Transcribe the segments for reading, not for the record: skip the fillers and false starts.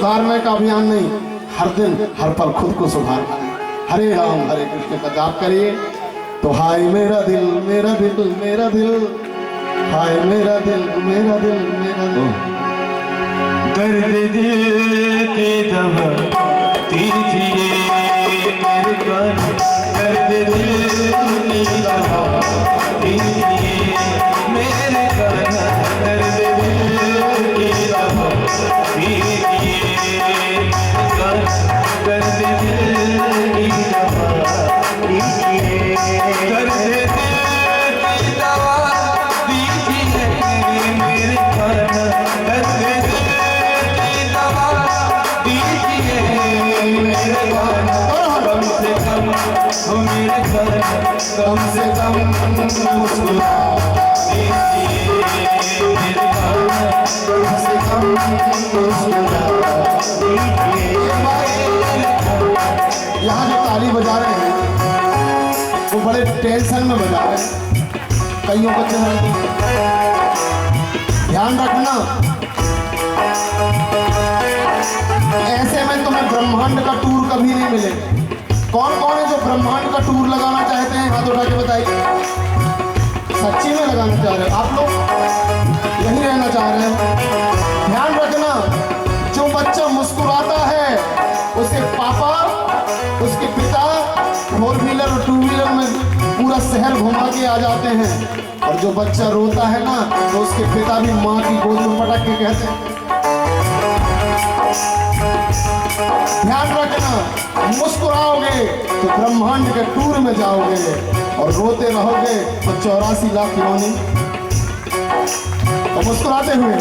सुधारने का अभियान नहीं, हर दिन हर पल खुद को सुधारना है। हरे राम हरे कृष्ण का जाप करिए तो हाय मेरा दिल मेरा दिल मेरा दिल, हाय मेरा दिल मेरा दिल मेरा दिल। दर्द दिल की दवा दीजिए मेरे कान, दर्द दिल की दवा दीजिए मेरे कान, दर्द दिल की दवा दीजिए कान, दर्द दिल की दवा दीजिए, दर्द दिल की दवा दीजिए मेरे कान, दर्द दिल की दवा दीजिए मेरे कान, कम से कम हो मेरे कान, कम से कम मुस्कुरा दीजिए मेरे कान, कम से कम मुस्कुरा दीजिए। यहाँ जो ताली बजा रहे हैं वो बड़े टेंशन में बजा रहे हैं, कईयों का चेहरा ध्यान रखना। ऐसे में तुम्हें ब्रह्मांड का टूर कभी नहीं मिलेगा। कौन कौन है जो ब्रह्मांड का टूर लगाना चाहते हैं? हाथ उठा के बताइए। सच्ची में लगाना चाह रहे हो आप लोग? यही रहना चाह रहे हो? ध्यान रखना, जो बच्चा मुस्कुराता है उसके पापा उसके पिता 4 व्हीलर और 2 व्हीलर में पूरा शहर घुमा के आ जाते हैं, और जो बच्चा रोता है ना तो उसके पिता भी माँ की गोद में पटक के कहते हैं। ध्यान रखना, मुस्कुराओगे तो ब्रह्मांड के टूर में जाओगे, और रोते रहोगे तो 84 लाख किलोनी। तो मुस्कुराते हुए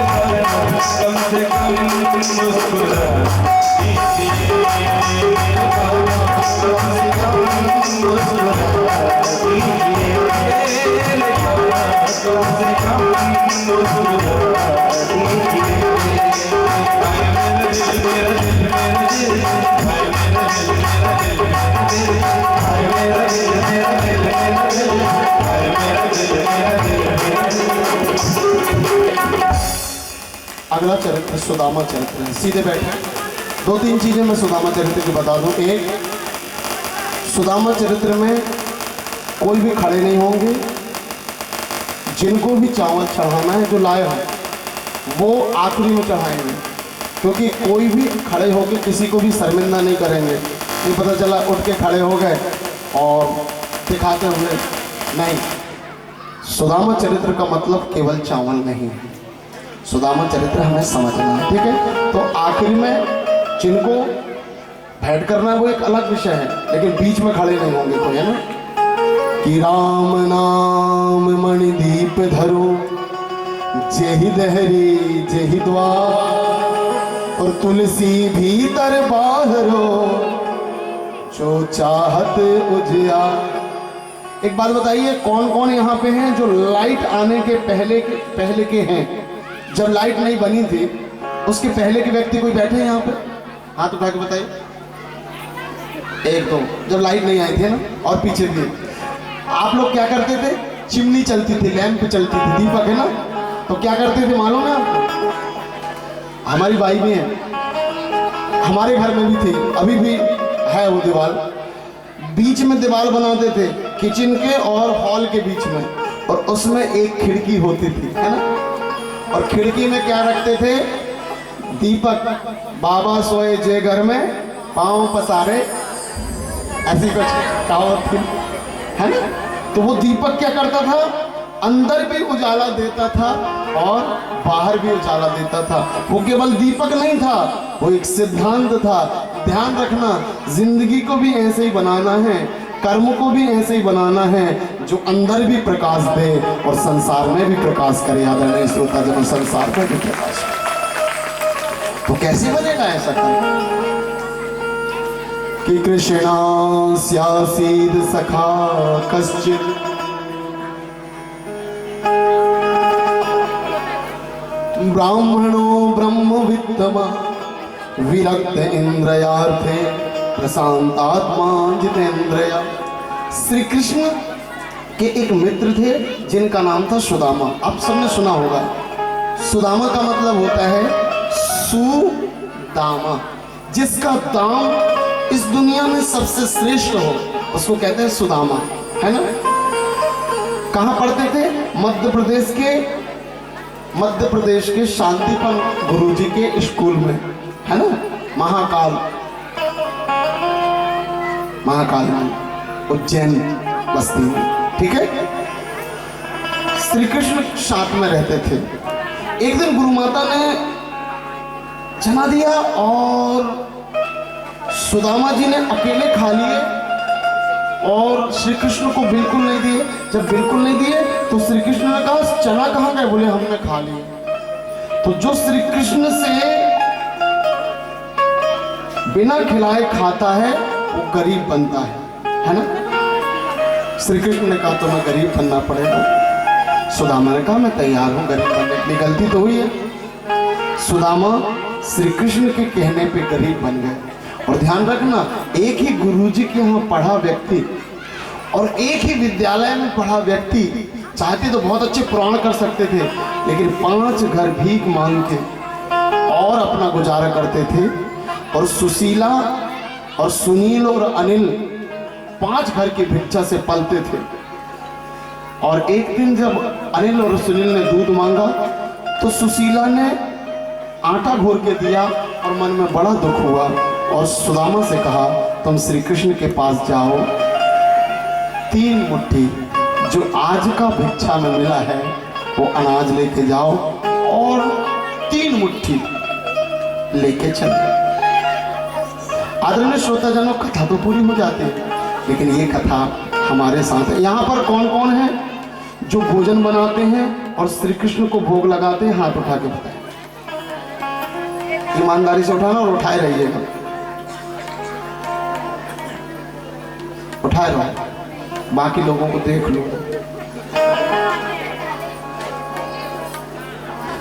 कम से कम मुस्कुरा दीजिए मेरे बाबा, कम से कम मुस्कुरा दीजिए मेरे बाबा, कम से कम मुस्कुरा दीजिए। हाय मेरा दिल मेरा दिल मेरा दिल, हाय मेरा दिल मेरा दिल मेरा दिल, हाय मेरा दिल मेरा दिल मेरा दिल, हाय मेरा दिल मेरा दिल मेरा दिल। अगला चरित्र सुदामा चरित्र है। सीधे बैठे। दो तीन चीजें मैं सुदामा चरित्र की बता दूं। एक, सुदामा चरित्र में कोई भी खड़े नहीं होंगे। जिनको भी चावल चढ़ाना है, जो लाए हो वो आखिरी में चढ़ाएंगे, क्योंकि कोई भी खड़े होकर किसी को भी शर्मिंदा नहीं करेंगे। नहीं पता चला उठ के खड़े हो गए और दिखाते हुए नहीं। सुदामा चरित्र का मतलब केवल चावल नहीं है। सुदामा चरित्र हमें समझना है, ठीक है। तो आखिर में जिनको भेंट करना है वो एक अलग विषय है, लेकिन बीच में खड़े नहीं होंगे कोई, है ना। कि राम नाम मणिदीप धरो, जेहि दहरी जेहि द्वार, और तुलसी भीतर बाहरो, जो चाहत उजियार। एक बात बताइए, कौन कौन यहाँ पे हैं जो लाइट आने के पहले के हैं? जब लाइट नहीं बनी थी उसके पहले के व्यक्ति कोई बैठे हैं यहाँ पे? हाथ उठा के बताइए। एक दो, जब लाइट नहीं आई थी ना, और पीछे भी। आप लोग क्या करते थे? चिमनी चलती थी, लैंप चलती थी, दीपक है ना, तो क्या करते थे मालूम है आपको? हमारी बाई भी है, हमारे घर में भी थी, अभी भी है वो दीवार। बीच में दीवार बनाते थे किचन के और हॉल के बीच में, और उसमें एक खिड़की होती थी, है ना। और खिड़की में क्या रखते थे? दीपक। बाबा सोए जे घर में पांव पसारे, ऐसी कुछ कहावत थी, है ना। तो वो दीपक क्या करता था? अंदर भी उजाला देता था और बाहर भी उजाला देता था। वो केवल दीपक नहीं था, वो एक सिद्धांत था। ध्यान रखना, जिंदगी को भी ऐसे ही बनाना है, कर्म को भी ऐसे ही बनाना है, जो अंदर भी प्रकाश दे और संसार में भी प्रकाश करे। आदरणीय श्रोता जब संसार में भी प्रकाश, तो कैसे बनेगा ऐसा कर्म? कि कृष्णा स्यासीद सखा कश्चित, ब्राह्मणो ब्रह्मवित्तमा, विरक्त इंद्रियार्थे, प्रशांतात्मा जितेंद्रिया। श्री कृष्ण के एक मित्र थे जिनका नाम था सुदामा। आप सबने सुना होगा। सुदामा का मतलब होता है सुदामा, जिसका दाम इस दुनिया में सबसे श्रेष्ठ हो, उसको कहते हैं सुदामा, है ना। कहाँ पढ़ते थे? मध्य प्रदेश के शांतिपन गुरुजी के स्कूल में, है ना। महाकाल में, उज्जैन बस्ती में, ठीक है। श्री कृष्ण साथ में रहते थे। एक दिन गुरु माता ने जना दिया और सुदामा जी ने अकेले खा लिए और श्री कृष्ण को बिल्कुल नहीं दिए। जब बिल्कुल नहीं दिए तो श्री कृष्ण ने कहा, चना कहाँ गए? बोले हमने खा लिए। तो जो श्री कृष्ण से बिना खिलाए खाता है वो गरीब बनता है ना। श्री कृष्ण ने कहा तुम्हें गरीब बनना पड़ेगा। सुदामा ने कहा मैं तैयार हूं गरीब बनने के लिए। गलती तो हुई है। सुदामा श्री कृष्ण के कहने पे गरीब बन गए। और ध्यान रखना, एक ही गुरुजी के यहाँ पढ़ा व्यक्ति और एक ही विद्यालय में पढ़ा व्यक्ति चाहते तो बहुत अच्छे पुराण कर सकते थे, लेकिन 5 घर भीख मांग के और अपना गुजारा करते थे। और सुशीला और सुनील और अनिल 5 घर की भिक्षा से पलते थे। और एक दिन जब अनिल और सुनील ने दूध मांगा तो सुशीला ने आटा घोर के दिया और मन में बड़ा दुख हुआ और सुदामा से कहा तुम श्री कृष्ण के पास जाओ, 3 मुट्ठी जो आज का भिक्षा में मिला है वो अनाज लेके जाओ और 3 मुट्ठी लेके चलो। आदरणीय श्रोताजनों, कथा तो पूरी हो जाती है, लेकिन ये कथा हमारे साथ है। यहाँ पर कौन कौन है जो भोजन बनाते हैं और श्री कृष्ण को भोग लगाते हैं? हाथ उठा के बताएं। ईमानदारी से उठाना और उठाए रहिएगा, उठाए रहो, बाकी लोगों को देख लो।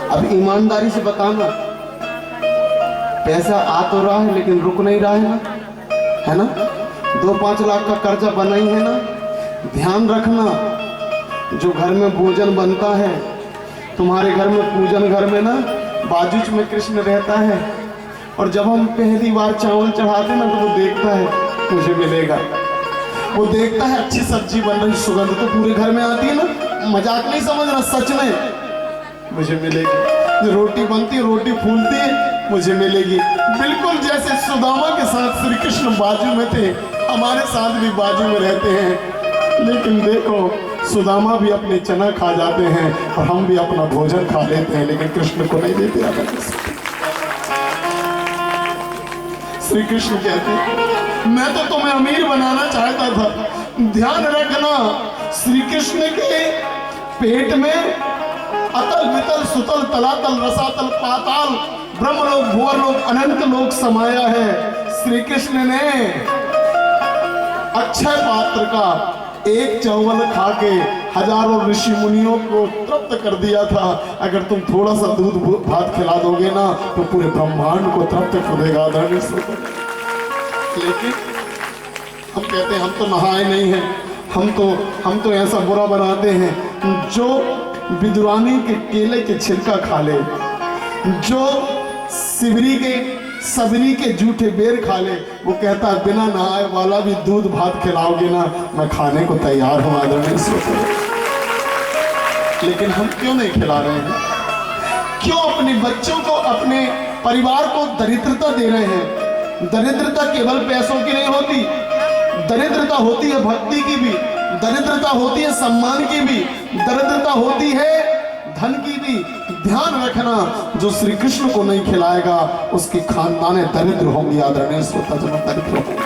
अब ईमानदारी से बताना, पैसा आ तो रहा है लेकिन रुक नहीं रहा है ना, है ना? 2-5 लाख का कर्जा बना ही है ना। ध्यान रखना, जो घर में भोजन बनता है, तुम्हारे घर में पूजन घर में ना बाजूच में कृष्ण रहता है, और जब हम पहली बार चावल चढ़ाते ना तो वो देखता है मुझे मिलेगा, वो देखता है अच्छी सब्जी बन रही, सुगंध तो पूरे घर में आती है ना, मजाक नहीं समझना, सच में मुझे मिलेगी। रोटी बनती है, रोटी फूलती है, मुझे मिलेगी। बिल्कुल जैसे सुदामा के साथ श्री कृष्ण बाजू में थे, हमारे साथ भी बाजू में रहते हैं। लेकिन देखो, सुदामा भी अपने चना खा जाते हैं और हम भी अपना भोजन खा लेते हैं, लेकिन कृष्ण को नहीं देते। श्री कृष्ण कहते हैं, मैं तो तुम्हें अमीर बनाना चाहता था। ध्यान रखना, श्री कृष्ण के पेट में अतल वितल सुतल तलातल रसातल पाताल ब्रह्मलोक भुवरलोक अनंत लोक समाया है। श्री कृष्ण ने अक्षय पात्र का एक चावल खा के हजारों ऋषि मुनियों को तृप्त कर दिया था। अगर तुम थोड़ा सा दूध भात खिला दोगे ना तो पूरे ब्रह्मांड को तृप्त कर देगा। लेकिन हम कहते हैं हम तो नहाए नहीं हैं, हम तो ऐसा बुरा बनाते हैं। जो विद्वानी के केले के छिलका खा ले, जो सबरी के जूठे बेर खा ले, वो कहता है बिना नहाए वाला भी दूध भात खिलाओगे ना, मैं खाने को तैयार हूं आदरणीय श्रोता। लेकिन हम क्यों नहीं खिला रहे हैं? क्यों अपने बच्चों को, अपने परिवार को दरिद्रता दे रहे हैं? दरिद्रता केवल पैसों की नहीं होती, दरिद्रता होती है भक्ति की भी, दरिद्रता होती है सम्मान की भी, दरिद्रता होती है धन की भी। ध्यान रखना, जो श्री कृष्ण को नहीं खिलाएगा उसकी खानदानें दरिद्र होंगी आदरणीय श्रोता जन, दरिद्र होंगे।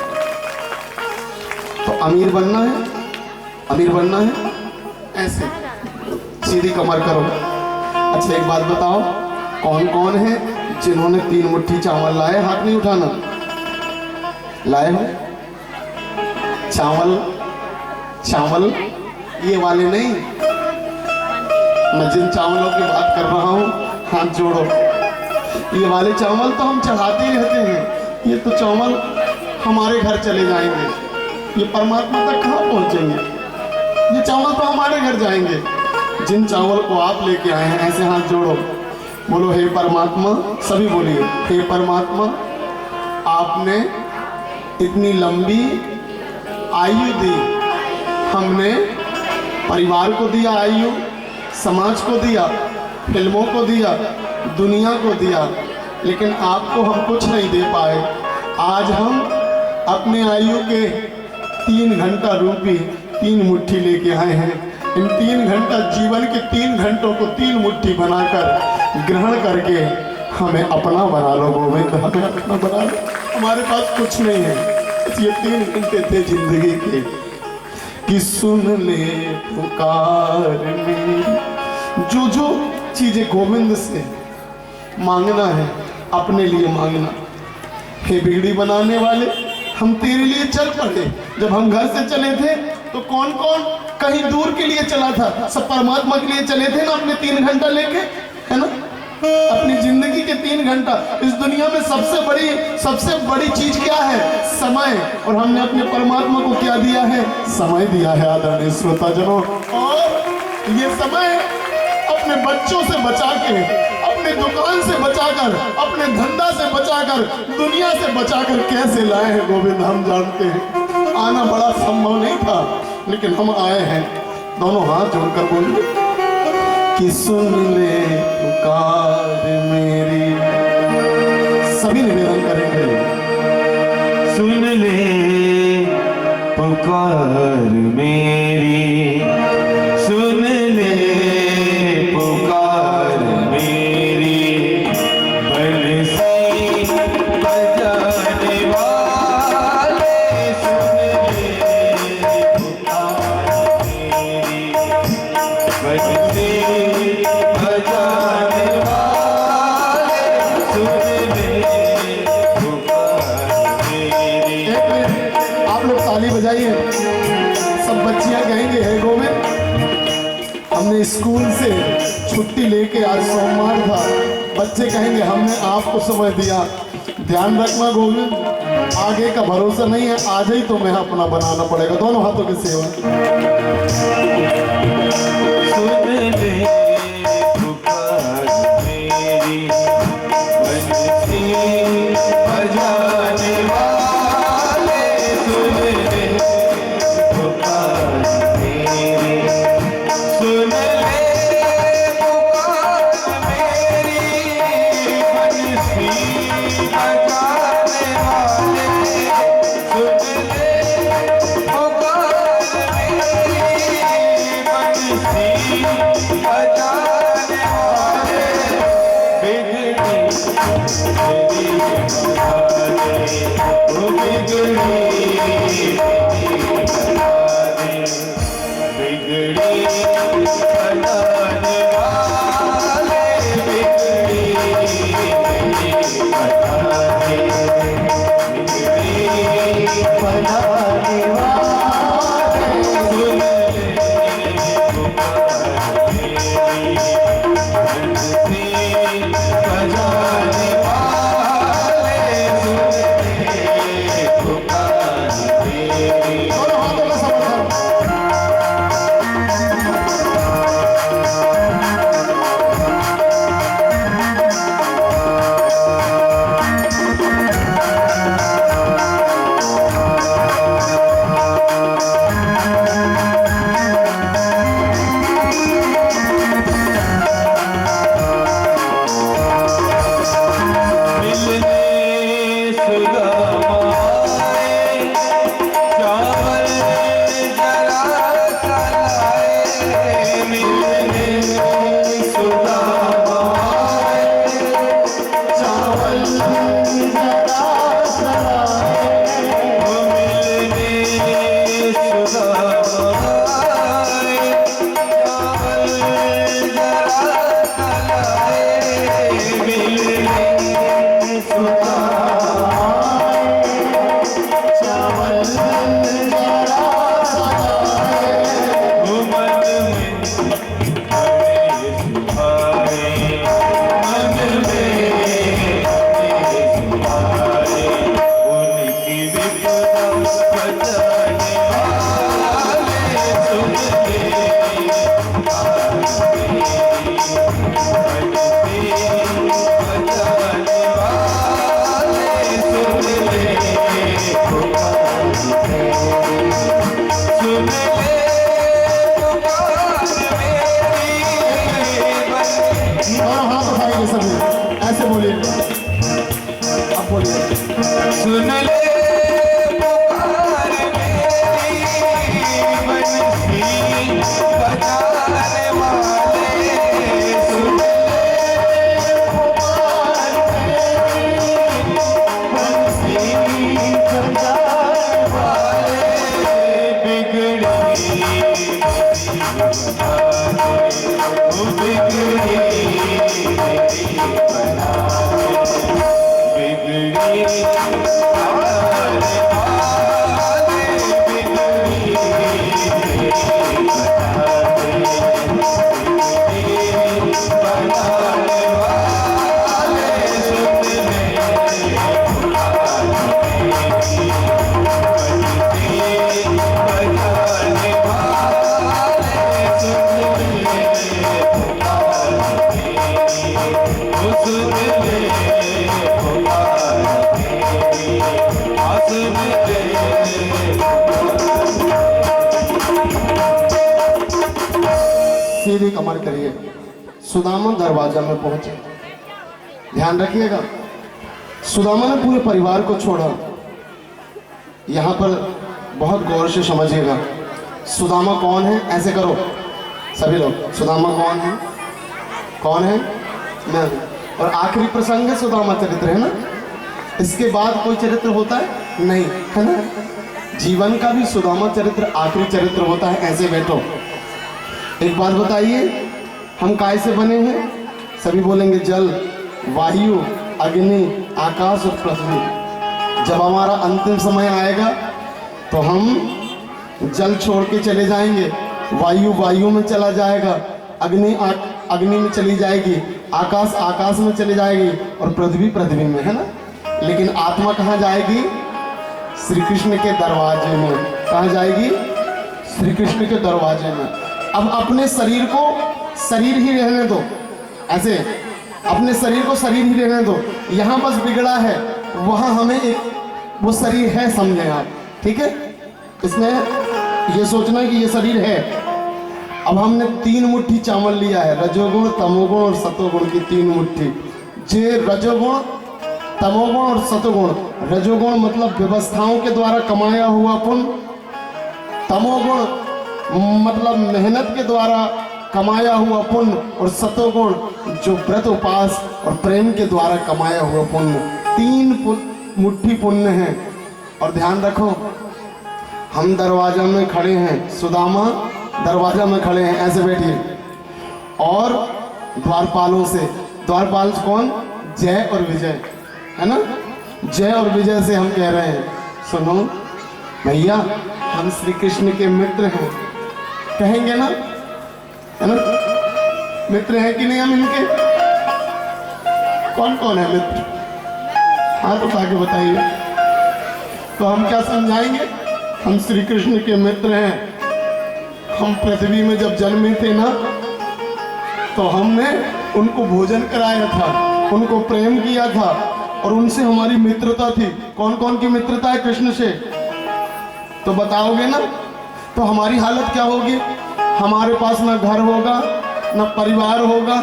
तो अमीर बनना है, अमीर बनना है, ऐसे सीधी कमर करो। अच्छा एक बात बताओ, कौन कौन है जिन्होंने 3 मुट्ठी चावल लाए? हाथ नहीं उठाना। लाए हो चावल? ये वाले नहीं, मैं जिन चावलों की बात कर रहा हूँ, हाथ जोड़ो। ये वाले चावल तो हम चढ़ाते ही रहते हैं, ये तो चावल हमारे घर चले जाएंगे, ये परमात्मा तक कहाँ पहुँचेंगे? ये चावल तो हमारे घर जाएंगे। जिन चावल को आप लेके आए हैं, ऐसे हाथ जोड़ो, बोलो हे परमात्मा, सभी बोलिए, हे परमात्मा, आपने इतनी लंबी आयु दी, हमने परिवार को दिया आयु, समाज को दिया, फिल्मों को दिया, दुनिया को दिया, लेकिन आपको हम कुछ नहीं दे पाए। आज हम अपने आयु के 3 घंटा रूपी 3 मुट्ठी लेके आए हैं। इन 3 घंटा जीवन के 3 घंटों को 3 मुट्ठी बनाकर ग्रहण करके हमें अपना बना लो गोविंद, हमें अपना बना लो। हमारे पास कुछ नहीं है, ये 3 घंटे थे जिंदगी के, कि सुन ले पुकार मेरी। जो चीजें गोविंद से मांगना है, अपने लिए मांगना। हे बिगड़ी बनाने वाले, हम तेरे लिए चल पड़े। जब हम घर से चले थे तो कौन कौन कहीं दूर के लिए चला था? सब परमात्मा के लिए चले थे ना, अपने 3 घंटा लेके, है ना? अपनी जिंदगी के 3 घंटा। इस दुनिया में सबसे बड़ी चीज क्या है? समय। और हमने अपने परमात्मा को क्या दिया है? समय दिया है आदरणीय श्रोता जनों। और ये समय अपने बच्चों से बचा के, अपने दुकान से बचाकर, अपने धंधा से बचाकर, दुनिया से बचाकर कैसे लाए हैं गोविंद, हम जानते हैं। आना बड़ा संभव नहीं था, लेकिन हम आए हैं। दोनों हाथ जोड़कर बोलिए कि सुन ले पुकार मेरी। सभी निवेदन करेंगे, सुन ले पुकार मेरी, सुन ले पुकार मेरी, बंसी बजाने वाले, सुन ले पुकार मेरी, बंसी बजाने वाले, सुन ले कि स्कूल से छुट्टी लेके आज सोमवार था, बच्चे कहेंगे हमने आपको समय दिया। ध्यान रखना गोविंद, आगे का भरोसा नहीं है, आज ही तुम्हें अपना बनाना पड़ेगा। दोनों हाथों की सेवा। सुन ले पुकार मेरी, बंसी बजाने वाले, सुन ले पुकार मेरी, सुन ले पुकार मेरी, बंसी बजाने वाले, सुन ले पुकार मेरी, बंसी बजाने वाले, बिगड़ी तेरी बहाने, वो बिगड़ी तेरी बहाने, बिगड़ी बनाने वाले, बिगड़ी तेरी बहाने, बिगड़ी बनाने वाले, सुन ले पुकार मेरी, बंसी बजाने वाले, सुन ले पुकार मेरी। दोनों हाथों का समर्थन। मिलने सुदामाए, चावल जरा लाए, मिलने सुदामाए, चावल जरा लाए, मिलने सुदामाए, चावल जरा लाए, मिलने दोनों हाथ उठाएंगे सभी, ऐसे बोलिए। अब बोलिए। सुन ले पुकार मेरी, बंसी बजाने वाले, सुन ले पुकार मेरी, बंसी बजाने वाले, बिगड़ी तेरी बहाने, वो बिगड़ी तेरी बहाने, बिगड़ी बनाने वाले, बिगड़ी तेरी बहाने, बिगड़ी बनाने वाले, सुन ले पुकार मेरी, बंसी बजाने वाले, सुन ले पुकार मेरी, वो सुन ले पुकार मेरी, आ सुन ले सीधी कमर करिए। सुदामा दरवाजा में पहुंचे। ध्यान रखिएगा, सुदामा ने पूरे परिवार को छोड़ा। यहाँ पर बहुत गौर से समझिएगा, सुदामा कौन है? ऐसे करो सभी लोग, सुदामा कौन है? कौन है? मैं हूं। और आखिरी प्रसंग है सुदामा चरित्र, है ना? इसके बाद कोई चरित्र होता है नहीं, है ना? जीवन का भी सुदामा चरित्र आखिरी चरित्र होता है। ऐसे बैठो, एक बात बताइए, हम काय से बने हैं? सभी बोलेंगे जल, वायु, अग्नि, आकाश और पृथ्वी। जब हमारा अंतिम समय आएगा तो हम जल छोड़ के चले जाएंगे, वायु वायु में चला जाएगा, अग्नि में चली जाएगी, आकाश आकाश में चली जाएगी और पृथ्वी पृथ्वी में, है ना। लेकिन आत्मा कहाँ जाएगी? श्री कृष्ण के दरवाजे में। कहाँ जाएगी? श्री कृष्ण के दरवाजे में। अब अपने शरीर को शरीर ही रहने दो, ऐसे अपने शरीर को शरीर ही रहने दो। यहाँ बस बिगड़ा है, वहाँ हमें एक वो शरीर है, समझे आप, ठीक है। इसमें ये सोचना कि ये शरीर है। अब हमने 3 मुट्ठी चावल लिया है, रजोगुण, तमोगुण और सतोगुण की 3 मुट्ठी। जे रजोगुण, तमोगुण और सतोगुण। रजोगुण मतलब व्यवस्थाओं के द्वारा कमाया हुआ पुण्य, तमोगुण मतलब मेहनत के द्वारा कमाया हुआ पुण्य, और सतोगुण जो व्रत उपास और प्रेम के द्वारा कमाया हुआ पुण्य। 3 मुट्ठी पुण्य है। और ध्यान रखो, हम दरवाजा में खड़े हैं, सुदामा दरवाजा में खड़े हैं, ऐसे बैठिए। और द्वारपालों से, द्वारपाल कौन? जय और विजय, है ना। जय और विजय से हम कह रहे हैं, सुनो भैया, हम श्री कृष्ण के मित्र हैं, कहेंगे ना, है ना। मित्र हैं कि नहीं हम इनके? कौन कौन है मित्र? हाथ उठा के बताइए। तो हम क्या समझाएंगे? हम श्री कृष्ण के मित्र हैं। हम पृथ्वी में जब जन्मे थे ना, तो हमने उनको भोजन कराया था, उनको प्रेम किया था, और उनसे हमारी मित्रता थी। कौन कौन की मित्रता है कृष्ण से? तो बताओगे ना। तो हमारी हालत क्या होगी? हमारे पास ना घर होगा, ना परिवार होगा,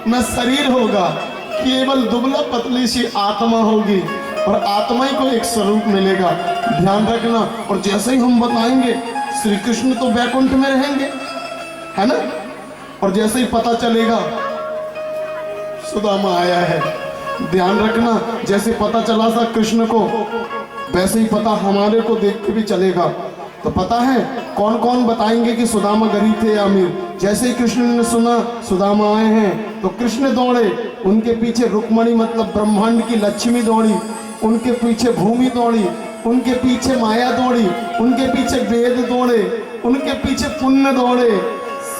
ना शरीर होगा, केवल दुबला पतली सी आत्मा होगी, और आत्मा ही को एक स्वरूप मिलेगा। ध्यान रखना। और जैसे ही हम बताएंगे श्री कृष्ण तो वैकुंठ में रहेंगे, है ना। और जैसे ही पता चलेगा सुदामा आया है, ध्यान रखना, जैसे पता चला था कृष्ण को, वैसे ही पता हमारे को देख के भी चलेगा। तो पता है कौन कौन बताएंगे कि सुदामा गरीब थे या अमीर। जैसे ही कृष्ण ने सुना सुदामा आए हैं, तो कृष्ण दौड़े, उनके पीछे रुक्मणी मतलब ब्रह्मांड की लक्ष्मी दौड़ी, उनके पीछे भूमि दौड़ी, उनके पीछे माया दौड़ी, उनके पीछे वेद दौड़े, उनके पीछे पुण्य दौड़े।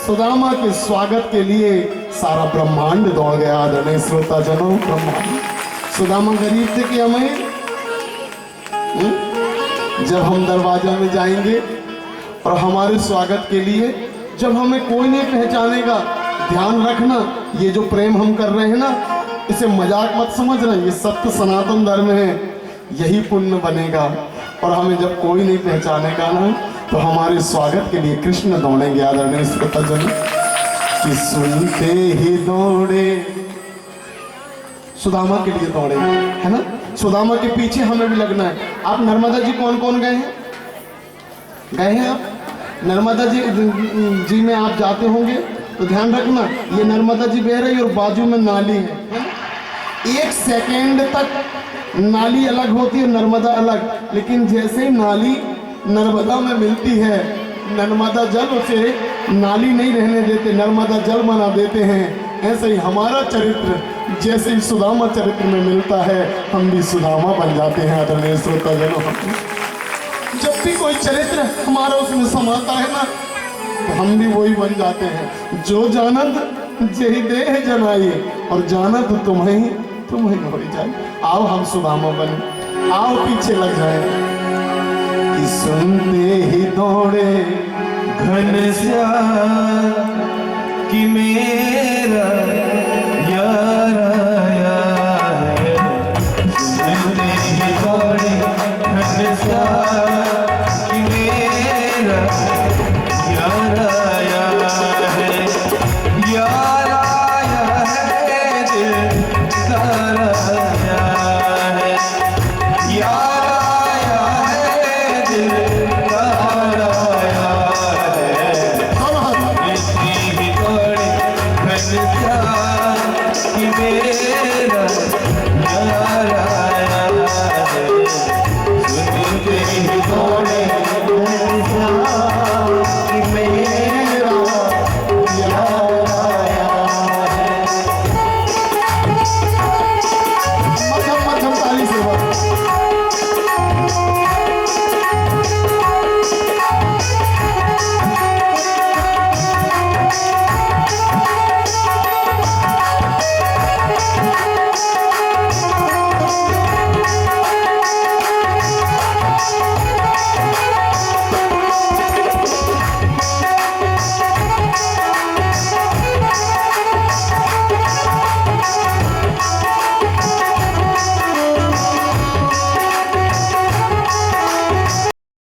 सुदामा के स्वागत के लिए सारा ब्रह्मांड दौड़ गया। आदरणीय श्रोता जनों, ब्रह्मांड। सुदामा गरीब थे कि अमीर? जब हम दरवाजा में जाएंगे और हमारे स्वागत के लिए जब हमें कोई नहीं पहचानेगा, ध्यान रखना, ये जो प्रेम हम कर रहे हैं ना, इसे मजाक मत समझना, ये सत्य सनातन धर्म है, यही पुण्य बनेगा। और हमें जब कोई नहीं पहचानेगा ना, तो हमारे स्वागत के लिए कृष्ण दौड़ेंगे। आदरणीय श्रोताजन, कि सुनते ही दौड़े, सुदामा के लिए दौड़े, है ना। सुदामा के पीछे हमें भी लगना है। आप नर्मदा जी कौन कौन गए हैं? गए हैं आप? नर्मदा जी में आप जाते होंगे, तो ध्यान रखना, ये नर्मदा जी बह रही और बाजू में नाली है। 1 सेकेंड तक नाली अलग होती है, नर्मदा अलग, लेकिन जैसे ही नाली नर्मदा में मिलती है, नर्मदा जल उसे नाली नहीं रहने देते, नर्मदा जल बना देते हैं। ऐसे ही हमारा चरित्र जैसे ही सुदामा चरित्र में मिलता है, हम भी सुदामा बन जाते हैं। आदरणीय श्रोताजनों, जब भी कोई चरित्र हमारा उसमें समाता है ना, तो हम भी वही बन जाते हैं। जो जानत जेहि देह जनाई, और जानत तुम्हें हो जाए। आओ हम सुदामा बने, आओ पीछे लग जाए। कि सुनते ही दौड़े घनश्याम कि मेरे